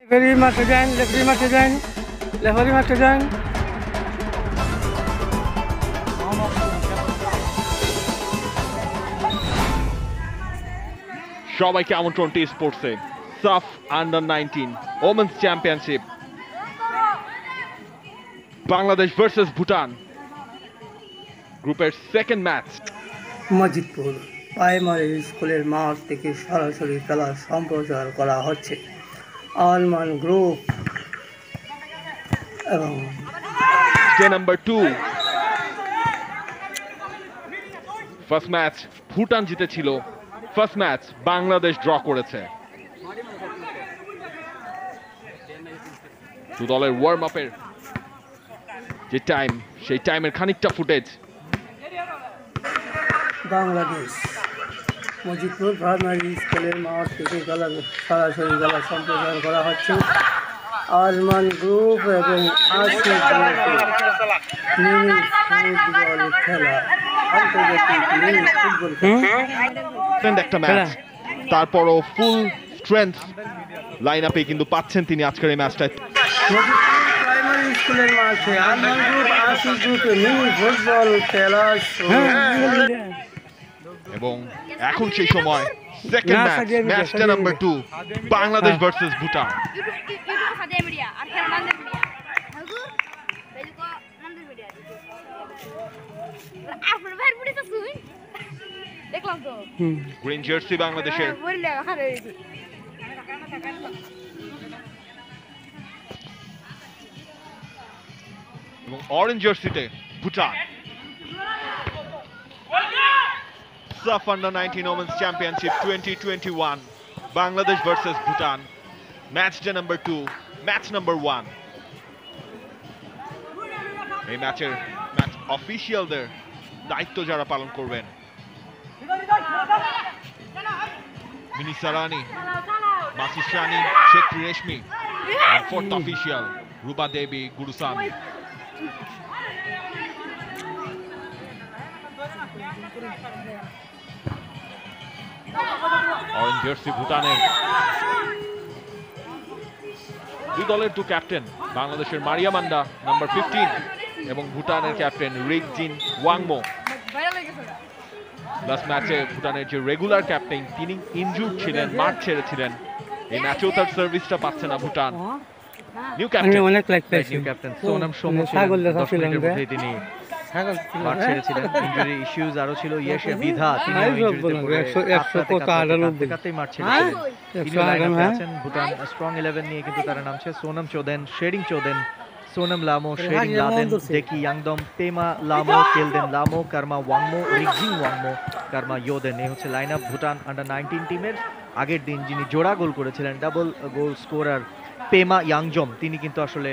Referee মাঠে যান, referee মাঠে যান, রেফারি মাঠে যান। সবাইকে আমন্ত্রণ টি স্পোর্টসে SAFF under nineteen women's championship Bangladesh versus Bhutan গ্রুপের সেকেন্ড ম্যাচ। মজিদপুর প্রাইমারি স্কুলের মাঠ থেকে সরাসরি খেলা সম্প্রচার করা হচ্ছে। আলমান গ্রুপ এবং নাম্বার 2 ফার্স্ট ম্যাচ ভুটান জিতেছিল, ফার্স্ট ম্যাচ বাংলাদেশ ড্র করেছে। দু দলের ওয়ার্ম আপের যে টাইম, সেই টাইমের খানিকটা ফুটেজ। বাংলাদেশ মজিদপুর প্রাইমারি স্কুলের মাঠ থেকে খেলা সরাসরি খেলা সম্প্রচার করা হচ্ছে। আলমান গ্রুপ এবং আশিক গ্রুপের মিনি ফুটবল খেলা, আন্তর্জাতিক মিনি ফুটবল খেলা একটা ম্যাচ, তারপরও ফুল স্ট্রেংথ লাইন আপে কিন্তু পাচ্ছেন তিনি আজকের এই ম্যাচটায়। প্রাইমারি স্কুলের মাঠে আলমান গ্রুপ আশিক গ্রুপের মিনি ফুটবল খেলা এবং এখন সেই সময় সেকেন্ড ম্যাচ, ম্যাচটা number 2 Bangladesh versus Bhutan. Green jersey বাংলাদেশের এবং অরেঞ্জ জার্সিতে Bhutan. SAFF under nineteen women's championship 2021 Bangladesh versus Bhutan, ম্যাচটা নাম্বার 2, ম্যাচ নাম্বার 1। এই ম্যাচ অফিসিয়ালদের দায়িত্ব যারা পালন করবেন, মিনিসা রানী, মাসিস রানী, শেখ রেশমি, ফোর্থ অফিসিয়াল রূপা দেবী গুরুস্বামী। অরেঞ্জ জার্সি ভুটানের দুই দলের দু ক্যাপ্টেন, বাংলাদেশের মারিয়া মান্ডা নাম্বার 15 এবং ভুটানের ক্যাপ্টেন রিক জিন ওয়াংমো। লাস্ট ম্যাচে ভুটানের যে রেগুলার ক্যাপ্টেন তিনি ইনজুর্ড ছিলেন, মাঠ ছেড়েছিলেন। এই ম্যাচেও তার সার্ভিসটা পাচ্ছে না ভুটান। নিউ ক্যাপ্টেন সোনাম সোমো তিনি মাঠ ছেড়েছিলেন, ইনজুরি ইস্যুজ আরো ছিল। ইয়েশে বিধা তিনি মাঠ ছেড়েছিলেন। ভুটান স্ট্রং 11 নিয়ে কিন্তু তারা নামছে। Sonam চোদেন, Tshering চোদেন, Sonam লামো, Tshering Laden, ডেকি ইয়াংদম, Pema লামো, কেলদেন লামো, karma ওয়াংমো, রিকজিং ওয়াংমো, karma ইয়োদেন। এই হচ্ছে লাইন আপ ভুটান আন্ডার-19 টিমের। আগের দিন যিনি জোড়া গোল করেছিলেন, ডাবল গোল স্কোরার পেমা ইয়াংজম, তিনি কিন্তু আসলে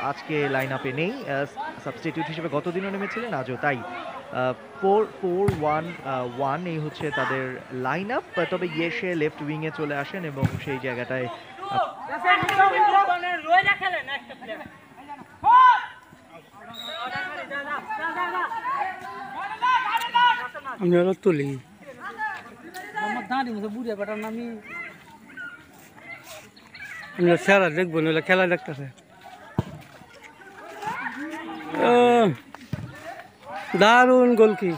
আজকে লাইন আপে নেই, সাবস্টিটিউট হিসেবে গতদিনও নেমেছিলেন, আজও তাই। 4-4-1-1 এই হচ্ছে তাদের লাইন আপ। তবে ইয়েশে লেফট উইংয়ে চলে আসেন এবং সেই জায়গাটায় আমরা তুলি বুড়ে বেটার নামি আমরা খেলা দেখবো না, খেলা দেখতেছে। দারুণ গোল কি!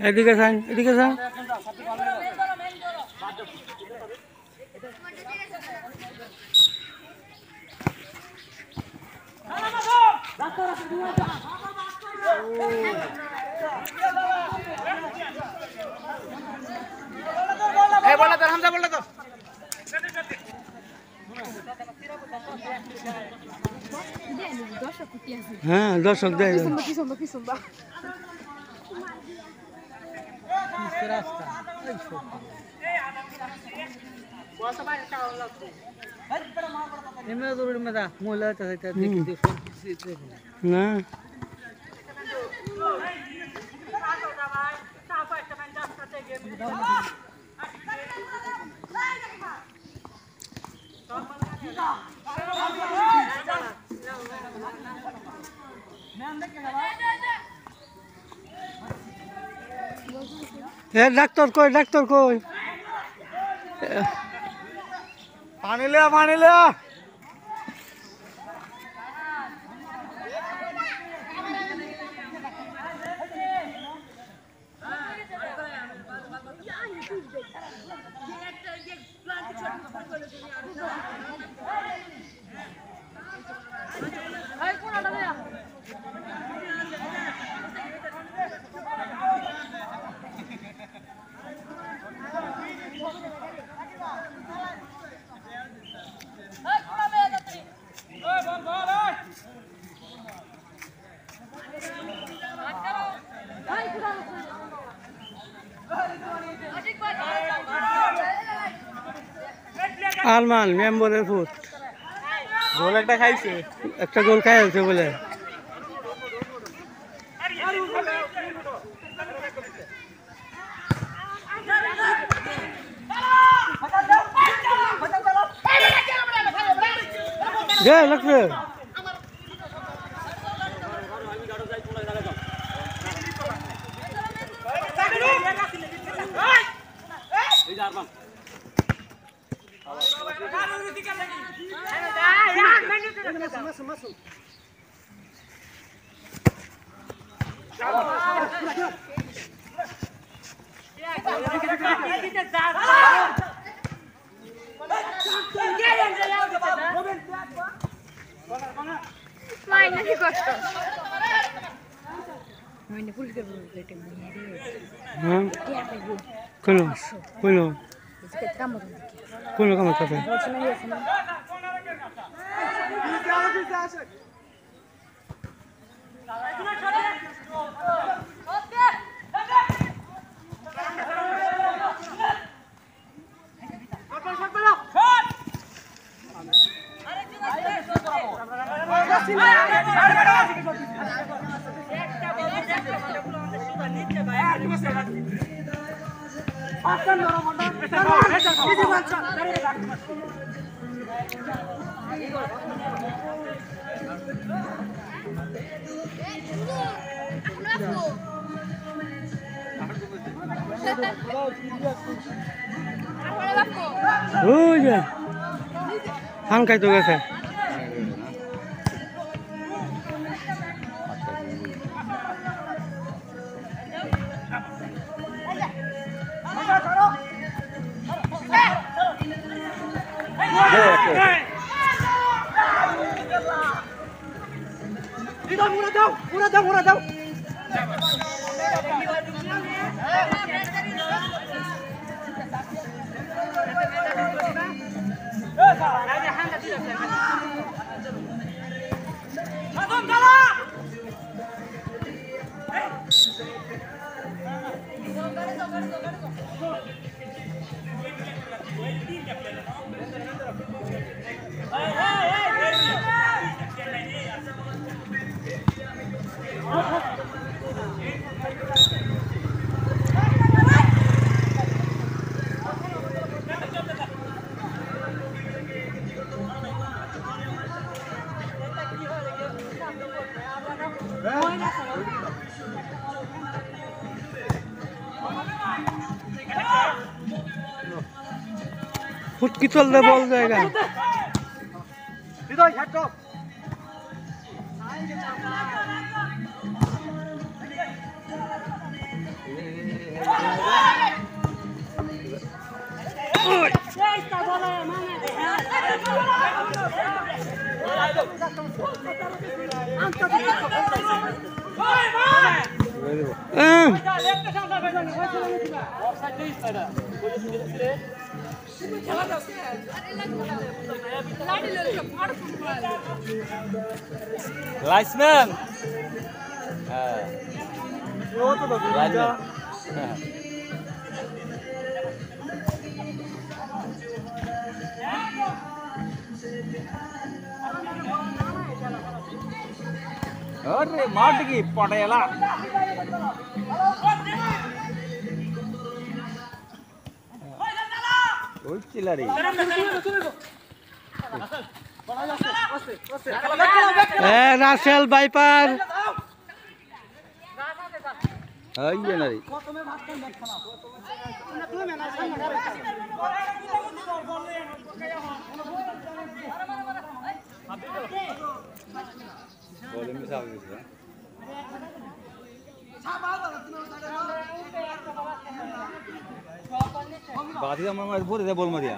এদিকে যান, এদিকে যান। হ্যাঁ দর্শক দেয় না ডাক্তার কই ডাক্তার কই পানি লে আলমান মেম্বরের ফুট গোল একটা খাইছে একটা গোল খাইছে বলে লাগছে কোন কামার কথা ধান খাইতে গেছে ফুটকি চললে বল জায়গা লাইসম্যান अरे मार की पटेला ওই চিলারি রাসেল বাইপার এই নারি বলে মিস আউট দিছে বাদি আমার বলে দে বল মারিয়া